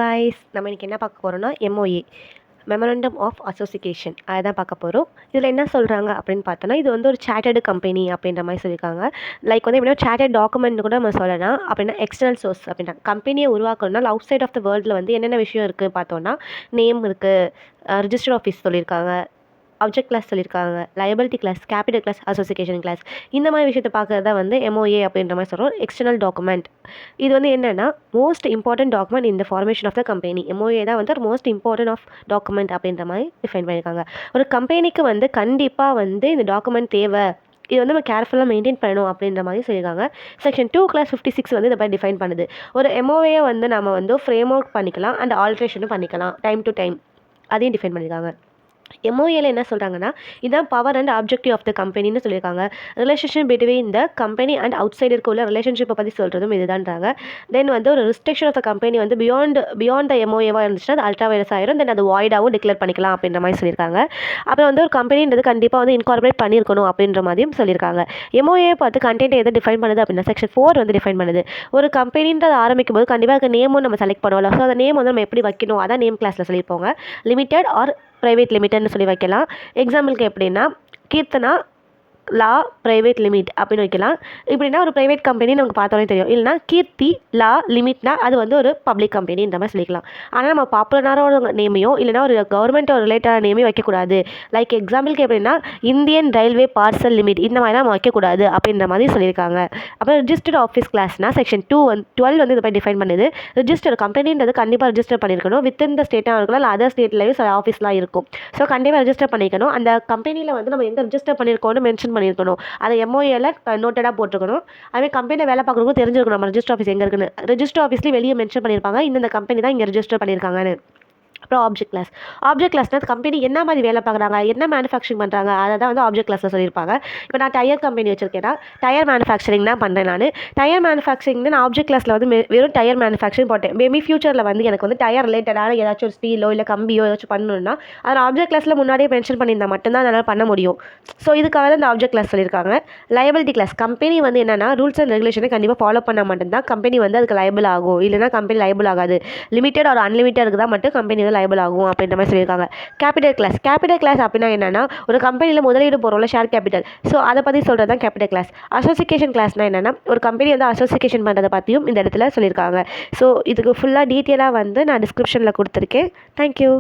Guys நம்ம இன்றைக்கி என்ன பார்க்க போகிறோம்னா எம்ஓஏ மெமரண்டம் ஆஃப் அசோசியேஷன் அதை தான் பார்க்க போகிறோம். இதில் என்ன சொல்கிறாங்க அப்படின்னு பார்த்தோன்னா, இது வந்து ஒரு சார்ட்டர்டு கம்பெனி அப்படின்ற மாதிரி சொல்லியிருக்காங்க. லைக் வந்து எப்படின்னா சார்ட்டர்ட் டாக்குமெண்ட் கூட நம்ம சொல்லலாம். அப்படின்னா எக்ஸ்டர்னல் சோர்ஸ் அப்படின்னா கம்பெனியை உருவாக்கணும்னா அவுட் சைட் ஆஃப் த வேர்ல்டில் வந்து என்னென்ன விஷயம் இருக்குது பார்த்தோன்னா, நேம் இருக்குது, ரிஜிஸ்டர் ஆஃபீஸ் சொல்லியிருக்காங்க, ஆப்ஜெக்ட் கிளாஸ் சொல்லியிருக்காங்க, liability class, capital class, association class. இந்த மாதிரி விஷயத்தை பார்க்குறது தான் வந்து எம்ஓஏ அப்படின்ற மாதிரி சொல்கிறோம். எக்ஸ்டர்னல் டாக்குமெண்ட் இது வந்து என்னென்னா மோஸ்ட் இம்பார்ட்டன்ட் டாக்குமெண்ட் இந்த formation of the company. MOA தான் வந்து மோஸ்ட் இம்பார்ட்டன்ட் ஆஃப் டாக்குமெண்ட் அப்படின்ற மாதிரி டிஃபைன் பண்ணியிருக்காங்க. ஒரு கம்பெனிக்கு வந்து கண்டிப்பாக வந்து இந்த டாக்குமெண்ட் தேவை, இது வந்து நம்ம கேர்ஃபுல்லாக மெயின்டைன் பண்ணணும் அப்படின்ற மாதிரி சொல்லியிருக்காங்க. செக்ஷன் 2(56) வந்து இதை பற்றி டிஃபைன் பண்ணுது. ஒரு எம்ஓஏ வந்து நம்ம வந்து ஃப்ரேம் ஒர்க் பண்ணிக்கலாம் அண்ட் ஆல்ட்ரேஷனும் பண்ணிக்கலாம் டைம் டு டைம். அதையும் டிஃபைன் பண்ணியிருக்காங்க. எம்ஓஏல என்ன சொல்கிறாங்கன்னா, இதான் power and objective of the கம்பெனின்னு சொல்லியிருக்காங்க. Relationship between the company and அவுட் சைடருக்கு உள்ள ரிலேஷன்ஷிப்பை பற்றி சொல்கிறதும் இதுதான்றாங்க. தென் வந்து ஒரு ரிஸ்ட்ரிக்ஷன் ஆஃப் த கம்பெனி வந்து பியாண்ட் த எம்ஓஏவாக இருந்துச்சுன்னா அது அல்ட்ரா வைரஸ் ஆயிரும். தென் அது வாய்டாகவும் டிக்ளேர் பண்ணிக்கலாம் அப்படின்ற மாதிரி சொல்லியிருக்காங்க. அப்புறம் வந்து ஒரு கம்பெனின்றது கண்டிப்பாக வந்து இன்கார்பரேட் பண்ணியிருக்கணும் அப்படின்ற மாதிரியும் சொல்லியிருக்காங்க. எம்ஓஏ பார்த்து கண்டென்ட் எதை டிஃபைன் பண்ணுது அப்படின்னா செக்ஷன் 4 வந்து டிஃபைன் பண்ணுது. ஒரு கம்பெனின்றது ஆரம்பிக்கும் போது கண்டிப்பாக நேமும் நம்ம செலக்ட் பண்ணுவோம். ஸோ அந்த நேம் வந்து நம்ம எப்படி வைக்கணும் அதான் நேம் கிளாஸில் சொல்லியிருப்போங்க. லிமிடெட் ஆர் ப்ரைவேட் லிமிட்டட்னு சொல்லி வைக்கலாம். எக்ஸாம்பிளுக்கு எப்படின்னா கீர்த்தனா லா ப்ரைவேட் லிமிட் அப்படின்னு வைக்கலாம். இப்படின்னா ஒரு ப்ரைவேட் கம்பெனி நமக்கு பார்த்தோன்னே தெரியும். இல்லைனா கீர்த்தி லா லிமிட்னா அது வந்து ஒரு பப்ளிக் கம்பெனின்ற மாதிரி சொல்லிக்கலாம். ஆனால் நம்ம பாப்புலரான ஒரு நேமையோ இல்லைனா ஒரு கவர்மெண்ட் ரிலேட்டடான நேமையும் வைக்கக்கூடாது. லைக் எக்ஸாம்பிளுக்கு எப்படின்னா இந்தியன் ரயில்வே பார்சல் லிமிட் இந்த மாதிரிலாம் நம்ம வைக்கக்கூடாது அப்படின்ற மாதிரி சொல்லியிருக்காங்க. அப்புறம் ரிஜிஸ்டர்ட் ஆஃபீஸ் கிளாஸ்னால் செக்ஷன் 12 வந்து இதை போய் டிஃபைன் பண்ணுது. ரிஜிஸ்டர் கம்பெனின்றது கண்டிப்பாக ரிஜிஸ்டர் பண்ணியிருக்கணும். வித்தின் த ஸ்டேட்டாக இருக்கலாம் இல்லை அதர் ஸ்டேட்லேயும் சில ஆஃபீஸ்லாம் இருக்கும். ஸோ கண்டிப்பாக ரிஜிஸ்டர் பண்ணிக்கணும். அந்த கம்பெனியில் வந்து நம்ம எங்கே ரிஜிஸ்டர் பண்ணியிருக்கோம்னு மென்ஷன் பண்ணியிருக்கணும். அதை எம்ஓஏல நோட்டடாக போட்டுருக்கணும். அதுமாதிரி கம்பெனியில் வேலை பார்க்குறவங்க தெரிஞ்சிருக்கணும் நம்ம ரிஜிஸ்டர் ஆஃபீஸ் எங்கே இருக்குன்னு. ரிஜிஸ்டர் ஆஃபீஸ்லேயே வெளியே மென்ஷன் பண்ணியிருப்பாங்க இந்த கம்பெனி தான் இங்கே ரிஜிஸ்டர் பண்ணியிருக்காங்கன்னு. அப்புறம் ஆப்ஜெக்ட் கிளாஸ். ஆப்ஜெக்ட் கிளாஸ்னால் கம்பெனி என்ன மாதிரி வேலை பார்க்குறாங்க, என்ன மேனுஃபேக்சரிங் பண்ணுறாங்க அதை தான் வந்து ஆப்ஜெக்ட் கிளாஸில் சொல்லியிருப்பாங்க. இப்போ நான் டயர் கம்பெனி வச்சிருக்கேன்னா டயர் மேனுஃபேக்சரிங் தான் பண்ணுறேன் நான். டயர் மேனுஃபேக்சரிங் நான் ஆப்ஜெக்ட் கிளாஸில் வந்து வெறும் டயர் மேனுஃபேக்சரிங் போட்டேன். மேபி ஃபியூச்சரில் வந்து எனக்கு வந்து டயர் ரிலேட்டடான ஏதாச்சும் ஒரு ஸ்டீலோ இல்லை கம்பியோ ஏதாச்சும் பண்ணணும்னா அதில் ஆப்ஜெக்ட் கிளாஸில் முன்னாடியே மென்ஷன் பண்ணியிருந்தால் மட்டும்தான் அதனால் பண்ண முடியும். ஸோ இதுக்காக தான் இந்த ஆப்ஜெக்ட் கிளாஸ் சொல்லியிருக்காங்க. Liability class. கம்பெனி வந்து என்னென்னா ரூல்ஸ் அண்ட் ரெகுலேஷனை கண்டிப்பாக ஃபாலோ பண்ணால் மட்டும்தான் கம்பெனி வந்து அதுக்கு லைபிள் ஆகும். இல்லைனா கம்பெனி லைபிள் ஆகாது. லிமிடெட் ஒரு அன்லிமிட்டடுக்கு தான் மட்டும் கம்பெனி வந்து லைபிள் ஆகும் அப்படின்ற மாதிரி சொல்லியிருக்காங்க. Capital class. கேபிட்டல் கிளாஸ் அப்படின்னா என்னன்னா ஒரு கம்பெனியில் முதலீடு போகிறோம்ல ஷேர் கேபிட்டல். ஸோ அதை பற்றி சொல்கிறது தான் கேபிட்டல் கிளாஸ். அசோசியேஷன் கிளாஸ்னால் என்னென்னா ஒரு கம்பெனி வந்து அசோசியேஷன் பண்ணுறதை பற்றியும் இந்த இடத்துல சொல்லியிருக்காங்க. ஸோ இதுக்கு ஃபுல்லாக டீட்டெயிலாக வந்து நான் டிஸ்கிரிப்ஷனில் கொடுத்துருக்கேன். தேங்க்யூ.